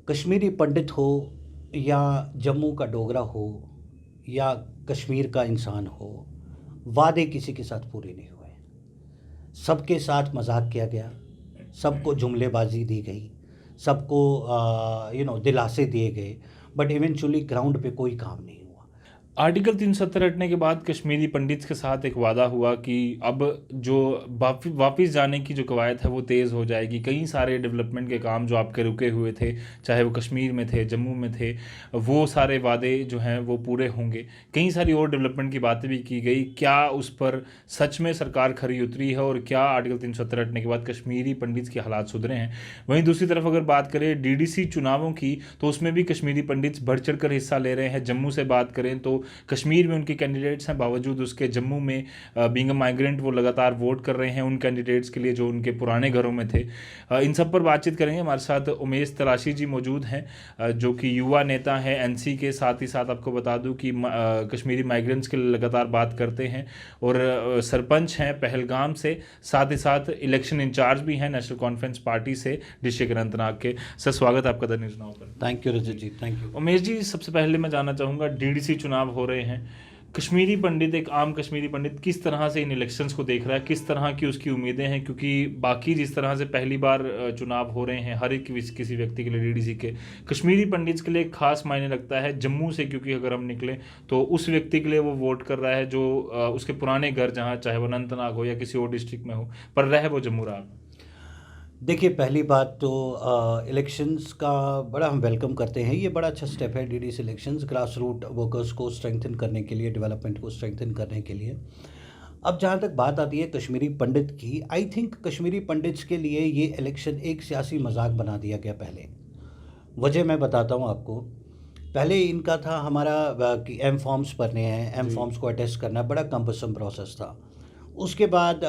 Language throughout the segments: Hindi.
कश्मीरी पंडित हो या जम्मू का डोगरा हो या कश्मीर का इंसान हो, वादे किसी के साथ पूरे नहीं हुए। सबके साथ मजाक किया गया, सबको जुमलेबाजी दी गई, सबको दिलासे दिए गए, बट इवेंचुअली ग्राउंड पे कोई काम नहीं हुआ। आर्टिकल 370 हटने के बाद कश्मीरी पंडित के साथ एक वादा हुआ कि अब जो वापिस जाने की जो कवायद है वो तेज़ हो जाएगी। कई सारे डेवलपमेंट के काम जो आपके रुके हुए थे, चाहे वो कश्मीर में थे, जम्मू में थे, वो सारे वादे जो हैं वो पूरे होंगे। कई सारी और डेवलपमेंट की बातें भी की गई। क्या उस पर सच में सरकार खरी उतरी है और क्या आर्टिकल 370 हटने के बाद कश्मीरी पंडित के हालात सुधरे हैं? वहीं दूसरी तरफ अगर बात करें डीडीसी चुनावों की, तो उसमें भी कश्मीरी पंडित बढ़ चढ़ कर हिस्सा ले रहे हैं। जम्मू से बात करें तो कश्मीर में उनके कैंडिडेट्स हैं, बावजूद उसके जम्मू में बीइंग अ माइग्रेंट वो लगातार वोट कर रहे हैं उन कैंडिडेट्स के लिए जो उनके पुराने घरों में थे। इन सब पर बातचीत करेंगे। हमारे साथ उमेश तराशी जी मौजूद हैं, जो कि युवा नेता हैं एनसी के। साथ ही साथ आपको बता दूं कि कश्मीरी माइग्रेंट्स के लिए लगातार बात करते हैं और सरपंच हैं पहलगाम से। साथ ही साथ इलेक्शन इंचार्ज भी हैं नेशनल कॉन्फ्रेंस पार्टी से डिस्ट्रिक्ट अनंतनाग के। सर, स्वागत है आपका द न्यूज़ नाउ पर। Thank you Rajat ji, thank you. Umesh ji, सबसे पहले मैं जानना चाहूँगा, डीडीसी चुनाव हो रहे हैं, कश्मीरी पंडित, एक आम कश्मीरी पंडित किस तरह से इन इलेक्शंस को देख रहा है, किस तरह की उसकी उम्मीदें हैं? क्योंकि बाकी जिस तरह से पहली बार चुनाव हो रहे हैं हर एक किसी व्यक्ति के लिए डीडीसी के, कश्मीरी पंडित के लिए एक खास मायने रखता है जम्मू से, क्योंकि अगर हम निकलें तो उस व्यक्ति के लिए वो वोट कर रहा है जो उसके पुराने घर, जहाँ चाहे वो अनंतनाग हो या किसी और डिस्ट्रिक्ट में हो, पर रह वो जम्मू रहा। देखिए, पहली बात तो इलेक्शंस का बड़ा हम वेलकम करते हैं। ये बड़ा अच्छा स्टेप है DDC elections, grass root workers को स्ट्रेंथन करने के लिए, डेवलपमेंट को स्ट्रेंथन करने के लिए। अब जहाँ तक बात आती है कश्मीरी पंडित की, आई थिंक कश्मीरी पंडित्स के लिए ये इलेक्शन एक सियासी मजाक बना दिया गया। पहले वजह मैं बताता हूँ आपको। पहले इनका था हमारा कि एम फॉर्म्स भरने हैं, एम फॉर्म्स को अटेस्ट करना, बड़ा कम्पसम प्रोसेस था। उसके बाद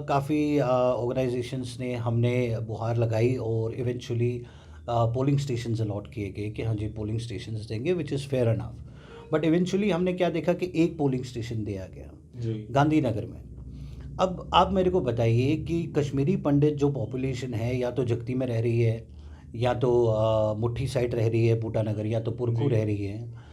काफ़ी ऑर्गेनाइजेशंस ने हमने गुहार लगाई और इवेंचुअली पोलिंग स्टेशंस अलॉट किए गए कि हाँ जी पोलिंग स्टेशंस देंगे, which is fair enough. But eventually हमने क्या देखा कि एक पोलिंग स्टेशन दिया गया जी। गांधीनगर में। अब आप मेरे को बताइए कि कश्मीरी पंडित जो पॉपुलेशन है, या तो जगती में रह रही है, या तो मुट्ठी साइड रह रही है बूटा नगर, या तो पुरखू जी। रह रही है,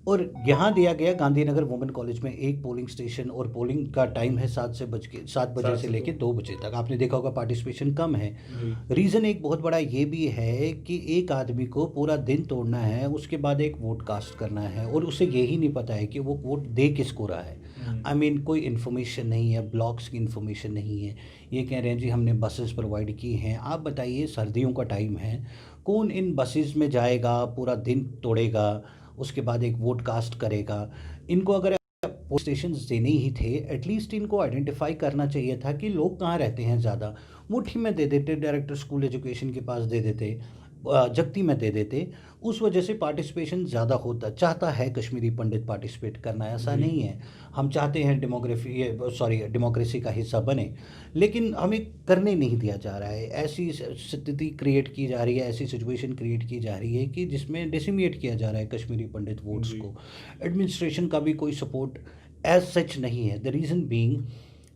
और यहाँ दिया गया गांधीनगर वुमेन कॉलेज में एक पोलिंग स्टेशन, और पोलिंग का टाइम है 7 बजे से लेकर 2 बजे तक। आपने देखा होगा पार्टिसिपेशन कम है। जी। रीज़न एक बहुत बड़ा ये भी है कि एक आदमी को पूरा दिन तोड़ना है, उसके बाद एक वोट कास्ट करना है, और उसे यही नहीं पता है कि वो वोट दे किसको रहा है। आई मीन कोई इन्फॉर्मेशन नहीं है, ब्लॉक्स की इन्फॉर्मेशन नहीं है। ये कह रहे हैं जी हमने बसेस प्रोवाइड की हैं। आप बताइए, सर्दियों का टाइम है, कौन इन बसेस में जाएगा, पूरा दिन तोड़ेगा, उसके बाद एक वोट कास्ट करेगा? इनको अगर पोस्ट स्टेशन देने ही थे, एटलीस्ट इनको आइडेंटिफाई करना चाहिए था कि लोग कहाँ रहते हैं ज़्यादा। मुट्ठी में दे देते, डायरेक्टर स्कूल एजुकेशन के पास दे देते, जगती में दे देते। उस वजह से पार्टिसिपेशन ज़्यादा होता। चाहता है कश्मीरी पंडित पार्टिसिपेट करना, ऐसा जी। नहीं है। हम चाहते हैं डेमोक्रेसी का हिस्सा बने, लेकिन हमें करने नहीं दिया जा रहा है। ऐसी स्थिति क्रिएट की जा रही है, ऐसी सिचुएशन क्रिएट की जा रही है कि जिसमें डिसिमिएट किया जा रहा है कश्मीरी पंडित वोट्स जी। को। एडमिनिस्ट्रेशन का भी कोई सपोर्ट एज सच नहीं है। द रीज़न बीइंग,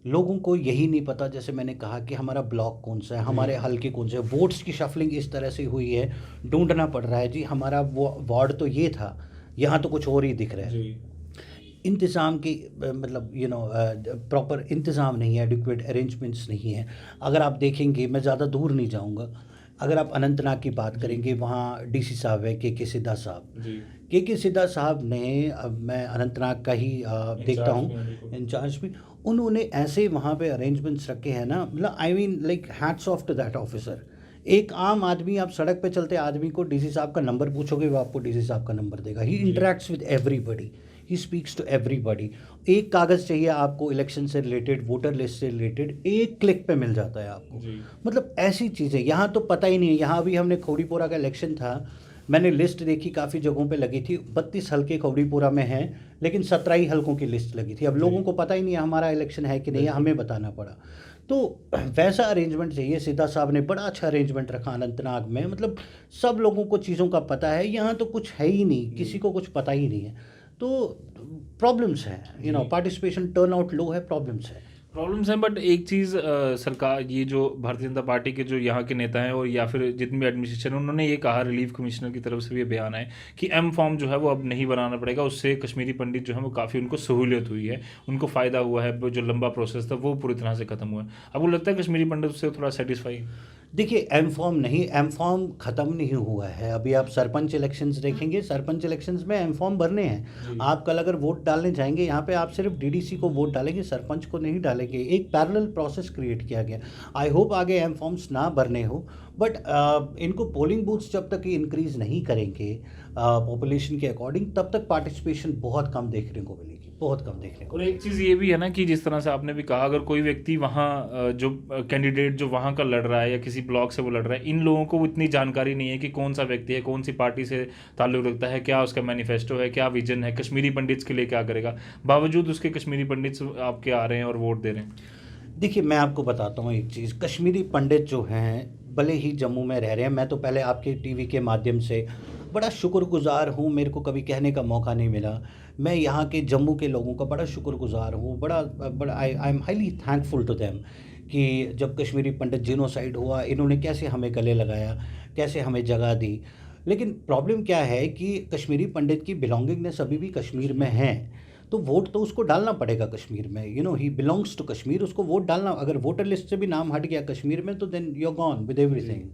लोगों को यही नहीं पता, जैसे मैंने कहा कि हमारा ब्लॉक कौन सा है, हमारे हल्के कौन से हैं। वोट्स की शफलिंग इस तरह से हुई है, ढूंढना पड़ रहा है जी हमारा वो वार्ड तो ये था, यहाँ तो कुछ और ही दिख रहा है। जी। इंतज़ाम की मतलब प्रॉपर इंतज़ाम नहीं है, एडिक्वेट अरेंजमेंट्स नहीं है। अगर आप देखेंगे, मैं ज़्यादा दूर नहीं जाऊँगा, अगर आप अनंतनाग की बात करेंगे, वहाँ डीसी साहब है के सिद्धा साहब। जी। के सिद्धा साहब ने, अब मैं अनंतनाग का ही देखता इंचार्ज हूँ, भी हैं, बिल्कुल। इंचार्ज भी, उन्होंने ऐसे वहाँ पे अरेंजमेंट्स रखे हैं ना, मतलब I mean like hats off to that officer. एक आम आदमी, आप सड़क पे चलते आदमी को डीसी साहब का नंबर पूछोगे, वो आपको डीसी साहब का नंबर देगा। ही जी। Interacts with everybody, he speaks to everybody. एक कागज़ चाहिए आपको इलेक्शन से रिलेटेड, वोटर लिस्ट से रिलेटेड, एक क्लिक पे मिल जाता है आपको। जी। मतलब ऐसी चीज़ें यहाँ तो पता ही नहीं है। यहाँ अभी हमने खौड़ीपोरा का इलेक्शन था, मैंने लिस्ट देखी, काफ़ी जगहों पे लगी थी, 32 हल्के खौड़ीपोरा में हैं, लेकिन 17 ही हल्कों की लिस्ट लगी थी। अब लोगों को पता ही नहीं है हमारा इलेक्शन है कि नहीं है, हमें बताना पड़ा। तो वैसा अरेंजमेंट चाहिए। सीधा साहब ने बड़ा अच्छा अरेंजमेंट रखा अनंतनाग में, मतलब सब लोगों को चीज़ों का पता है। यहाँ तो कुछ है ही नहीं, किसी को कुछ पता ही नहीं है। तो प्रॉब्लम्स हैं, पार्टिसिपेशन टर्न आउट लो है, प्रॉब्लम्स है। प्रॉब्लम्स हैं, बट एक चीज़ सरकार, ये जो भारतीय जनता पार्टी के जो यहाँ के नेता हैं और या फिर जितनी भी एडमिनिस्ट्रेशन है, उन्होंने ये कहा, रिलीफ कमिश्नर की तरफ से भी ये बयान है कि एम फॉर्म जो है वो अब नहीं बनाना पड़ेगा, उससे कश्मीरी पंडित जो है वो काफ़ी उनको सहूलियत हुई है, उनको फ़ायदा हुआ है, वो जो लंबा प्रोसेस था वो पूरी तरह से ख़त्म हुआ है। आपको लगता है कश्मीरी पंडित उससे थोड़ा सेटिस्फाई? देखिए, एम फॉर्म नहीं, एम फॉर्म ख़त्म नहीं हुआ है। अभी आप सरपंच इलेक्शंस देखेंगे, सरपंच इलेक्शंस में एम फॉर्म भरने हैं। जी। आप कल अगर वोट डालने जाएंगे यहाँ पे, आप सिर्फ डीडीसी को वोट डालेंगे, सरपंच को नहीं डालेंगे। एक पैरेलल प्रोसेस क्रिएट किया गया। आई होप आगे एम फॉर्म्स ना भरने हो, बट इनको पोलिंग बूथ्स जब तक इंक्रीज़ नहीं करेंगे पॉपुलेशन के अकॉर्डिंग, तब तक पार्टिसिपेशन बहुत कम देखने को मिलेगी, बहुत कम देखने को और एक चीज़ ये भी है ना कि जिस तरह से आपने भी कहा, अगर कोई व्यक्ति वहाँ जो कैंडिडेट जो वहाँ का लड़ रहा है या किसी ब्लॉक से वो लड़ रहा है, इन लोगों को इतनी जानकारी नहीं है कि कौन सा व्यक्ति है, कौन सी पार्टी से ताल्लुक़ रखता है, क्या उसका मैनिफेस्टो है, क्या विजन है, कश्मीरी पंडित्स के लिए क्या करेगा। बावजूद उसके कश्मीरी पंडित्स आपके आ रहे हैं और वोट दे रहे हैं। देखिए, मैं आपको बताता हूँ एक चीज़। कश्मीरी पंडित जो हैं, भले ही जम्मू में रह रहे हैं, मैं तो पहले आपके टीवी के माध्यम से बड़ा शुक्रगुज़ार हूँ, मेरे को कभी कहने का मौका नहीं मिला। मैं यहाँ के जम्मू के लोगों का बड़ा शुक्रगुज़ार हूँ, बड़ा I am highly thankful to them कि जब कश्मीरी पंडित जिनोसाइड हुआ, इन्होंने कैसे हमें गले लगाया, कैसे हमें जगह दी। लेकिन प्रॉब्लम क्या है कि कश्मीरी पंडित की बिलोंगिंगनेस अभी भी कश्मीर में है, तो वोट तो उसको डालना पड़ेगा कश्मीर में। ही बिलोंग्स टू कश्मीर, उसको वोट डालना। अगर वोटर लिस्ट से भी नाम हट गया कश्मीर में, तो then you are gone with everything.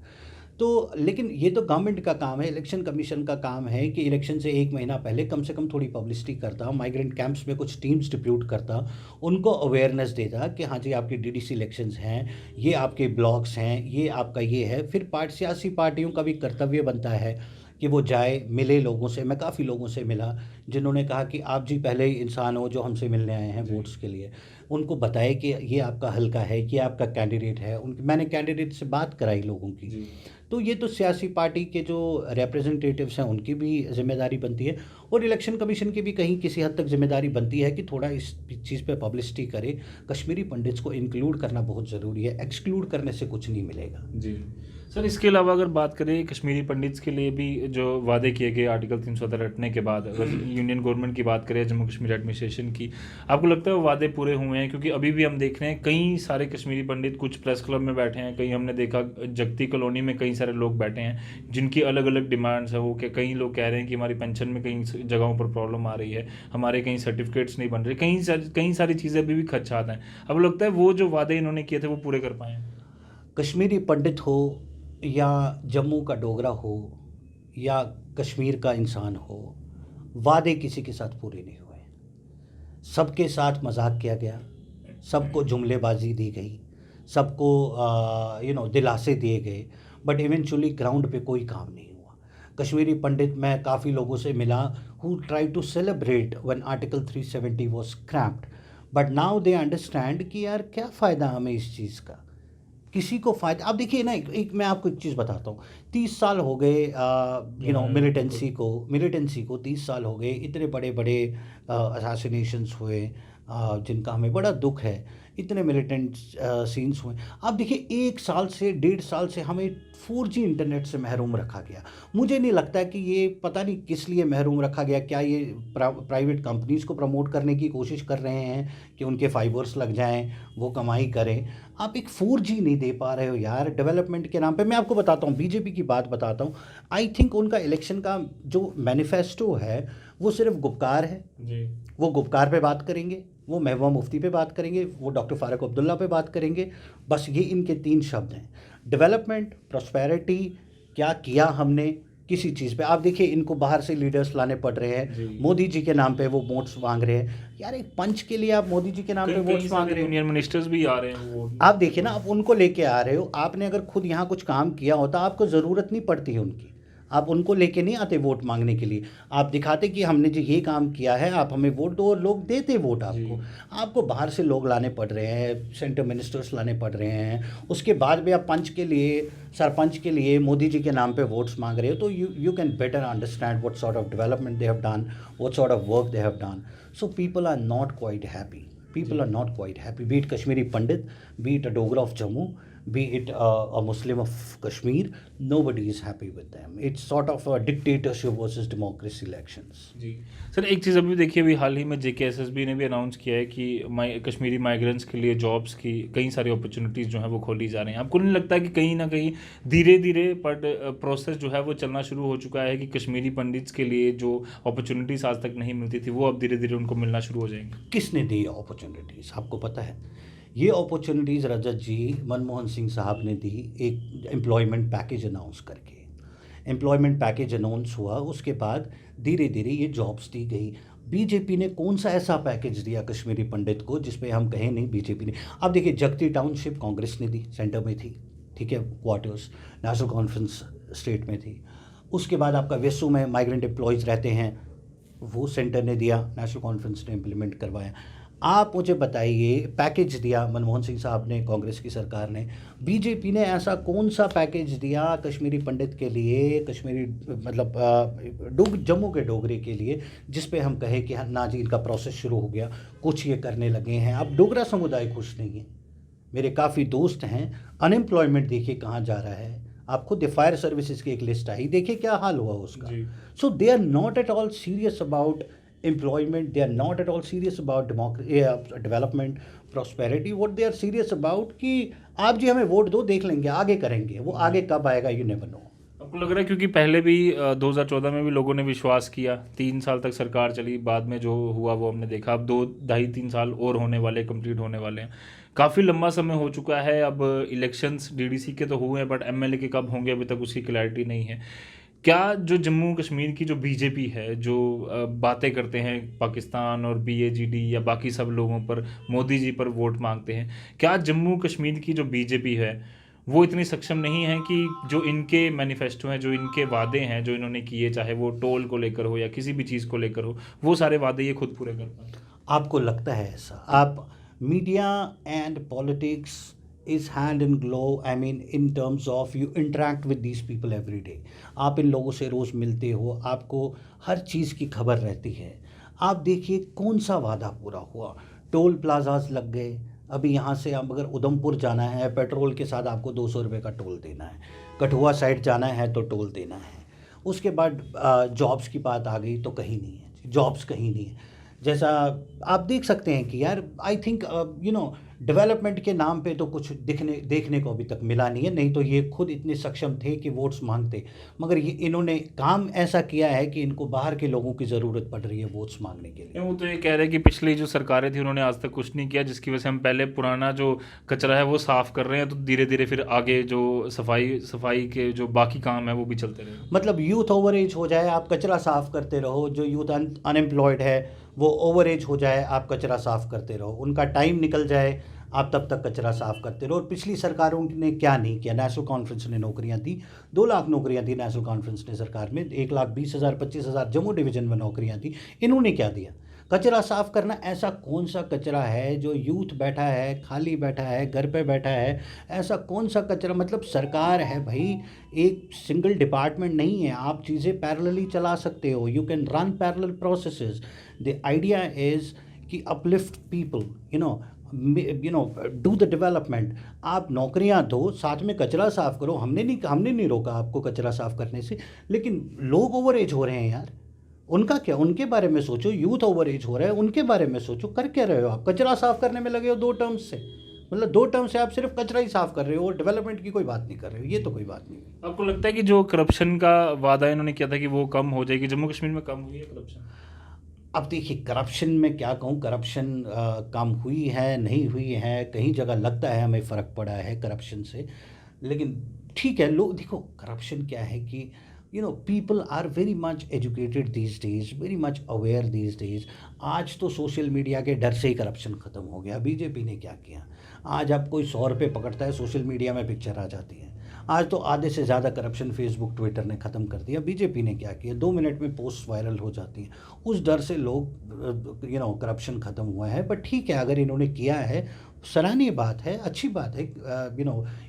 तो लेकिन ये तो गवर्नमेंट का काम है, इलेक्शन कमीशन का काम है कि इलेक्शन से एक महीना पहले कम से कम थोड़ी पब्लिसिटी करता, माइग्रेंट कैंप्स में कुछ टीम्स डिप्यूट करता, उनको अवेयरनेस देता कि हाँ जी, आपकी डीडीसी इलेक्शंस हैं, ये आपके ब्लॉक्स हैं, ये आपका ये है। फिर सियासी पार्टियों का भी कर्तव्य बनता है कि वो जाए, मिले लोगों से। मैं काफ़ी लोगों से मिला जिन्होंने कहा कि आप जी पहले ही इंसान हो जो हमसे मिलने आए हैं जी। वोट्स के लिए। उनको बताए कि ये आपका हल्का है, ये आपका कैंडिडेट है। मैंने कैंडिडेट से बात कराई लोगों की। जी। तो ये तो सियासी पार्टी के जो रिप्रेजेंटेटिव्स हैं उनकी भी जिम्मेदारी बनती है, और इलेक्शन कमीशन की भी कहीं किसी हद तक जिम्मेदारी बनती है कि थोड़ा इस चीज़ पे पब्लिसिटी करे। कश्मीरी पंडित्स को इंक्लूड करना बहुत ज़रूरी है, एक्सक्लूड करने से कुछ नहीं मिलेगा। जी। सर, इसके अलावा अगर बात करें कश्मीरी पंडित्स के लिए भी जो वादे किए गए आर्टिकल 370 हटने के बाद, अगर यूनियन गवर्नमेंट की बात करें, जम्मू कश्मीर एडमिनिस्ट्रेशन की, आपको लगता है वो वादे पूरे हुए हैं? क्योंकि अभी भी हम देख रहे हैं कई सारे कश्मीरी पंडित कुछ प्रेस क्लब में बैठे हैं, कहीं हमने देखा जगती कॉलोनी में कई सारे लोग बैठे हैं जिनकी अलग अलग डिमांड्स है। वो कई लोग कह रहे हैं कि हमारी पेंशन में कई जगहों पर प्रॉब्लम आ रही है, हमारे कहीं सर्टिफिकेट्स नहीं बन रहे, कई सारी चीज़ें अभी भी खदशात हैं। अब लगता है वो जो वादे इन्होंने किए थे वो पूरे कर पाए हैं? कश्मीरी पंडित हो या जम्मू का डोगरा हो या कश्मीर का इंसान हो, वादे किसी के साथ पूरे नहीं हुए। सबके साथ मजाक किया गया, सबको जुमलेबाजी दी गई, सबको दिलासे दिए गए, बट इवेंचुअली ग्राउंड पे कोई काम नहीं हुआ। कश्मीरी पंडित, मैं काफ़ी लोगों से मिला who try to celebrate when article 370 was scrapped, but now they understand कि यार क्या फ़ायदा हमें इस चीज़ का, किसी को फ़ायदा। आप देखिए ना, एक मैं आपको एक चीज़ बताता हूँ। 30 साल हो गए मिलिटेंसी को 30 साल हो गए। इतने बड़े बड़े असैसिनेशंस हुए जिनका हमें बड़ा दुख है। इतने मिलिटेंट सीन्स हुए। आप देखिए, 1 साल से 1.5 साल से हमें 4G इंटरनेट से महरूम रखा गया। मुझे नहीं लगता कि ये, पता नहीं किस लिए महरूम रखा गया। क्या ये प्राइवेट कंपनीज़ को प्रमोट करने की कोशिश कर रहे हैं कि उनके फाइबर्स लग जाएं, वो कमाई करें। आप एक 4G नहीं दे पा रहे हो यार, डेवलपमेंट के नाम पे। मैं आपको बताता हूँ, बीजेपी की बात बताता हूँ। आई थिंक उनका इलेक्शन का जो मैनिफेस्टो है वो सिर्फ गुपकार है। जी। वो गुपकार पे बात करेंगे, वो महबूबा मुफ्ती पे बात करेंगे, वो डॉक्टर फारूक अब्दुल्ला पे बात करेंगे। बस ये इनके 3 शब्द हैं, डेवलपमेंट, प्रॉस्पेरिटी। क्या किया हमने किसी चीज़ पे? आप देखिए, इनको बाहर से लीडर्स लाने पड़ रहे हैं। मोदी जी के नाम पे वो वोट्स मांग रहे हैं। यार, एक पंच के लिए आप मोदी जी के नाम पे वोट्स मांग रहे हो। यूनियन मिनिस्टर्स भी आ रहे हैं वो। आप देखिए ना, आप उनको लेके आ रहे हो। आपने अगर खुद यहाँ कुछ काम किया होता, आपको ज़रूरत नहीं पड़ती है उनकी। आप उनको लेके नहीं आते वोट मांगने के लिए। आप दिखाते कि हमने जो ये काम किया है, आप हमें वोट दो, और लोग देते वोट आपको। आपको बाहर से लोग लाने पड़ रहे हैं, सेंटर मिनिस्टर्स लाने पड़ रहे हैं। उसके बाद भी आप पंच के लिए, सरपंच के लिए मोदी जी के नाम पे वोट्स मांग रहे हो। तो you can better understand what sort of development they have done, what sort of work they have done. So people are not quite happy. People are not quite happy, be it Kashmiri Pandit, be it a Dogra of Jammu. be it a Muslim of Kashmir, nobody is happy with them. It's sort of a dictatorship versus democracy elections. Ji sir, एक चीज़ अभी देखिए, अभी हाल ही में JKSSB ने भी अनाउंस किया है कि कश्मीरी माइग्रेंट्स के लिए जॉब्स की कई सारी अपॉर्चुनिटीज़ जो हैं वो खोली जा रही हैं। आपको नहीं लगता है कि कहीं ना कहीं धीरे धीरे बट प्रोसेस जो है वो चलना शुरू हो चुका है कि कश्मीरी पंडित्स के लिए जो अपॉर्चुनिटीज़ आज तक नहीं मिलती थी वो अब धीरे धीरे उनको मिलना शुरू हो जाएंगी? किसने दी अपॉर्चुनिटीज़, आपको पता है? ये अपॉर्चुनिटीज़ रजत जी मनमोहन सिंह साहब ने दी एक एम्प्लॉयमेंट पैकेज अनाउंस करके। एम्प्लॉयमेंट पैकेज अनाउंस हुआ, उसके बाद धीरे धीरे ये जॉब्स दी गई। बीजेपी ने कौन सा ऐसा पैकेज दिया कश्मीरी पंडित को जिस पे हम कहें नहीं बीजेपी ने? अब देखिए, जगती टाउनशिप कांग्रेस ने दी, सेंटर में थी, ठीक है, क्वार्टर्स नेशनल कॉन्फ्रेंस स्टेट में थी। उसके बाद आपका वेसू में माइग्रेंट एम्प्लॉयज़ रहते हैं, वो सेंटर ने दिया, नेशनल कॉन्फ्रेंस ने इम्प्लीमेंट करवाया। आप मुझे बताइए, पैकेज दिया मनमोहन सिंह साहब ने, कांग्रेस की सरकार ने। बीजेपी ने ऐसा कौन सा पैकेज दिया कश्मीरी पंडित के लिए, कश्मीरी मतलब जम्मू के डोगरे के लिए, जिस पे हम कहें कि हाँ ना जी इनका प्रोसेस शुरू हो गया, कुछ ये करने लगे हैं। अब डोगरा समुदाय खुश नहीं है, मेरे काफ़ी दोस्त हैं। अनएम्प्लॉयमेंट देखिए कहाँ जा रहा है, आप खुद फायर सर्विसेज की एक लिस्ट आई, देखिए क्या हाल हुआ उसका। So they are not at all serious about employment, they are not at all serious about development, prosperity. What they are serious about कि आप जी हमें वोट दो, देख लेंगे, आगे करेंगे। वो आगे कब आएगा, यू नेवर नो। आपको लग रहा है क्योंकि पहले भी 2014 में भी लोगों ने विश्वास किया, 3 साल तक सरकार चली, बाद में जो हुआ वो हमने देखा। अब 2-2.5-3 साल और होने वाले, कंप्लीट होने वाले हैं। काफ़ी लंबा समय हो चुका है। अब इलेक्शंस DDC के तो हुए हैं बट MLA के कब होंगे अभी तक उसकी क्लैरिटी नहीं है। क्या जो जम्मू कश्मीर की जो बीजेपी है, जो बातें करते हैं पाकिस्तान और BAGD या बाकी सब लोगों पर, मोदी जी पर वोट मांगते हैं, क्या जम्मू कश्मीर की जो बीजेपी है वो इतनी सक्षम नहीं है कि जो इनके मैनिफेस्टो हैं, जो इनके वादे हैं, जो इन्होंने किए, चाहे वो टोल को लेकर हो या किसी भी चीज़ को लेकर हो, वो सारे वादे ये खुद पूरे कर पाए? आपको लगता है ऐसा? आप media and politics is hand in glove, I mean in terms of you interact with these people every day. आप इन लोगों से रोज़ मिलते हो, आपको हर चीज़ की खबर रहती है। आप देखिए कौन सा वादा पूरा हुआ। टोल प्लाजाज लग गए, अभी यहाँ से आप अगर उधमपुर जाना है, पेट्रोल के साथ आपको 200 रुपये का टोल देना है। कठुआ साइड जाना है तो टोल देना है। उसके बाद जॉब्स की बात आ गई तो कहीं नहीं है, जॉब्स कहीं नहीं है। जैसा आप देख सकते हैं कि यार आई थिंक डेवलपमेंट के नाम पे तो कुछ देखने को अभी तक मिला नहीं है। नहीं तो ये खुद इतने सक्षम थे कि वोट्स मांगते, मगर ये इन्होंने काम ऐसा किया है कि इनको बाहर के लोगों की ज़रूरत पड़ रही है वोट्स मांगने के लिए। वो तो ये कह रहे हैं कि पिछली जो सरकारें थी उन्होंने आज तक कुछ नहीं किया, जिसकी वजह से हम पहले पुराना जो कचरा है वो साफ़ कर रहे हैं, तो धीरे धीरे फिर आगे जो सफाई के जो बाकी काम है वो भी चलते रहे। मतलब यूथ ओवर एज हो जाए, आप कचरा साफ़ करते रहो। जो यूथ अनएम्प्लॉयड है वो ओवर एज हो जाए, आप कचरा साफ़ करते रहो। उनका टाइम निकल जाए, आप तब तक कचरा साफ़ करते रहो। और पिछली सरकारों ने क्या नहीं किया। नेशनल कॉन्फ्रेंस ने नौकरियां दी, 2 लाख नौकरियां दी नेशनल कॉन्फ्रेंस ने सरकार में, 1,20,000 25,000 जम्मू डिवीज़न में नौकरियां दी। इन्होंने क्या दिया? कचरा साफ़ करना। ऐसा कौन सा कचरा है जो यूथ बैठा है, खाली बैठा है, घर पे बैठा है, ऐसा कौन सा कचरा? मतलब सरकार है भाई, एक सिंगल डिपार्टमेंट नहीं है। आप चीज़ें पैरेलली चला सकते हो, you can run parallel processes. The idea is कि uplift people, you know do the development. आप नौकरियां दो, साथ में कचरा साफ़ करो। हमने नहीं रोका आपको कचरा साफ़ करने से, लेकिन लोग ओवर एज हो रहे हैं यार, उनका क्या? उनके बारे में सोचो। यूथ ओवर एज हो रहा है, उनके बारे में सोचो। कर क्या रहे हो आप? कचरा साफ़ करने में लगे हो 2 टर्म्स से। मतलब 2 टर्म से आप सिर्फ कचरा ही साफ़ कर रहे हो और डेवलपमेंट की कोई बात नहीं कर रहे हो। ये तो कोई बात नहीं। आपको लगता है कि जो करप्शन का वादा इन्होंने किया था कि वो कम हो जाएगी, जम्मू कश्मीर में कम हुई है करप्शन? अब देखिए, करप्शन में क्या कहूँ, करप्शन कम हुई है नहीं हुई है, कहीं जगह लगता है हमें फ़र्क पड़ा है करप्शन से। लेकिन ठीक है, लोग देखो करप्शन क्या है कि people are very much educated these days, very much aware these days. आज तो सोशल मीडिया के डर से ही करप्शन ख़त्म हो गया। बीजेपी ने क्या किया? आज आप कोई 100 रुपये पकड़ता है, सोशल मीडिया में पिक्चर आ जाती है। आज तो आधे से ज़्यादा करप्शन फेसबुक ट्विटर ने ख़त्म कर दिया। बीजेपी ने क्या किया? 2 मिनट में पोस्ट वायरल हो जाती है। उस डर से लोग करप्शन ख़त्म हुआ है। बट ठीक है, अगर इन्होंने किया है सराहनीय बात है, अच्छी बात है।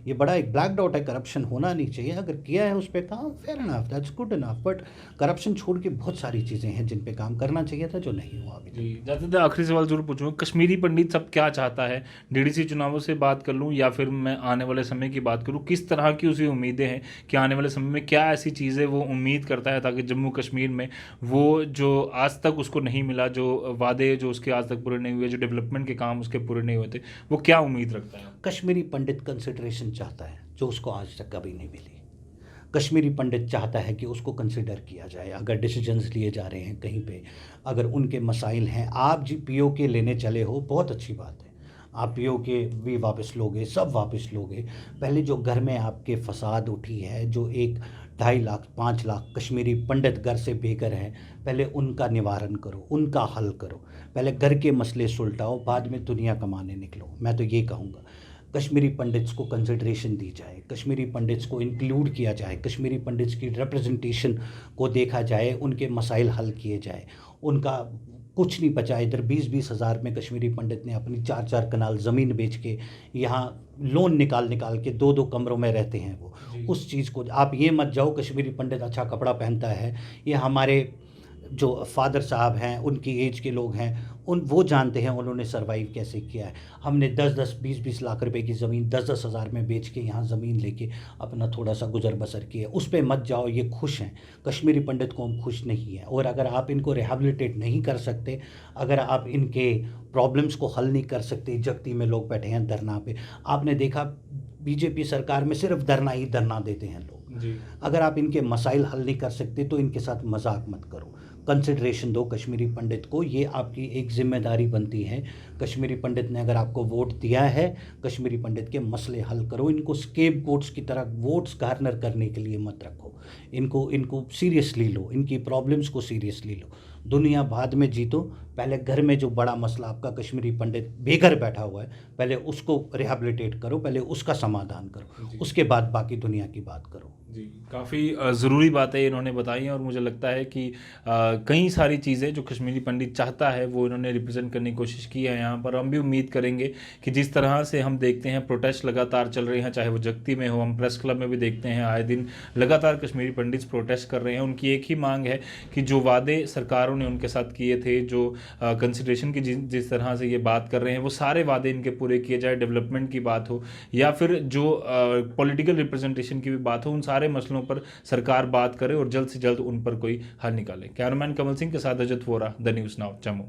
ये बड़ा एक ब्लैक डॉट है, करप्शन होना नहीं चाहिए। अगर किया है उस पे काम, fair enough, that's good enough. But corruption छोड़ के बहुत सारी चीज़ें हैं जिन पे काम करना चाहिए था, जो नहीं हुआ अभी जी, तक। जाते-जाते आखिरी सवाल ज़रूर पूछूँगा, कश्मीरी पंडित सब क्या चाहता है? डीडीसी चुनावों से बात कर लूँ या फिर मैं आने वाले समय की बात करूँ, किस तरह की उसे उम्मीदें हैं कि आने वाले समय में क्या ऐसी चीज़ें वो उम्मीद करता है ताकि जम्मू कश्मीर में वो जो आज तक उसको नहीं मिला, जो वादे जो उसके आज तक पूरे नहीं हुए, जो डेवलपमेंट के काम उसके पूरे नहीं हुए थे, वो क्या उम्मीद रखता है? कश्मीरी पंडित कंसिडरेशन चाहता है, जो उसको आज तक कभी नहीं मिली। कश्मीरी पंडित चाहता है कि उसको कंसिडर किया जाए, अगर डिसीजंस लिए जा रहे हैं कहीं पे, अगर उनके मसाइल हैं। आप जी पीओके लेने चले हो, बहुत अच्छी बात है। आप पीओके भी वापस लोगे, सब वापस लोगे। पहले जो घर में आपके फसाद उठी है, जो एक 2.5 लाख 5 लाख कश्मीरी पंडित घर से बेघर हैं, पहले उनका निवारण करो, उनका हल करो। पहले घर के मसले सुलझाओ, बाद में दुनिया कमाने निकलो। मैं तो ये कहूँगा कश्मीरी पंडित्स को कंसिडरेशन दी जाए, कश्मीरी पंडित्स को इंक्लूड किया जाए, कश्मीरी पंडित्स की रिप्रेजेंटेशन को देखा जाए, उनके मसाइल हल किए जाए। उनका कुछ नहीं बचा। इधर 20-20 हज़ार में कश्मीरी पंडित ने अपनी 4-4 कनाल ज़मीन बेच के यहाँ लोन निकाल निकाल के 2-2 कमरों में रहते हैं वो। जी। उस चीज़ को आप ये मत जाओ कश्मीरी पंडित अच्छा कपड़ा पहनता है, ये हमारे जो फादर साहब हैं, उनकी एज के लोग हैं, वो जानते हैं उन्होंने सर्वाइव कैसे किया है। हमने 10-10 20-20 लाख रुपए की ज़मीन 10-10 हज़ार में बेच के यहाँ ज़मीन लेके अपना थोड़ा सा गुजर बसर किया। उस पे मत जाओ, ये खुश हैं। कश्मीरी पंडित कौम खुश नहीं है। और अगर आप इनको रिहैबिलिटेट नहीं कर सकते, अगर आप इनके प्रॉब्लम्स को हल नहीं कर सकते, जगती में लोग बैठे हैं धरना पे। आपने देखा बीजेपी सरकार में सिर्फ धरना ही धरना देते हैं लोग। जी। अगर आप इनके मसाइल हल नहीं कर सकते तो इनके साथ मजाक मत करो, कंसिडरेशन दो कश्मीरी पंडित को। ये आपकी एक जिम्मेदारी बनती है। कश्मीरी पंडित ने अगर आपको वोट दिया है, कश्मीरी पंडित के मसले हल करो। इनको स्केप गोट्स की तरह वोट्स गार्नर करने के लिए मत रखो। इनको इनको सीरियसली लो, इनकी प्रॉब्लम्स को सीरियसली लो। दुनिया बाद में जीतो, पहले घर में जो बड़ा मसला आपका कश्मीरी पंडित बेघर बैठा हुआ है, पहले उसको रिहैबिलिटेट करो, पहले उसका समाधान करो, जी। उसके बाद बाकी दुनिया की बात करो। जी, काफ़ी ज़रूरी बातें इन्होंने बताई हैं और मुझे लगता है कि कई सारी चीज़ें जो कश्मीरी पंडित चाहता है वो इन्होंने रिप्रेजेंट करने की कोशिश की है यहाँ पर। हम भी उम्मीद करेंगे कि जिस तरह से हम देखते हैं प्रोटेस्ट लगातार चल रहे हैं, चाहे वो जगती में हो, हम प्रेस क्लब में भी देखते हैं आए दिन लगातार कश्मीरी पंडित प्रोटेस्ट कर रहे हैं। उनकी एक ही मांग है कि जो वादे सरकारों ने उनके साथ किए थे, जो कंसिडरेशन की जिस तरह से ये बात कर रहे हैं, वो सारे वादे इनके पूरे किए जाए। डेवलपमेंट की बात हो या फिर जो पॉलिटिकल रिप्रेजेंटेशन की भी बात हो, उन सारे मसलों पर सरकार बात करे और जल्द से जल्द उन पर कोई हल निकाले। कैमरामैन कमल सिंह के साथ Ajat Vora, the news now, Jammu.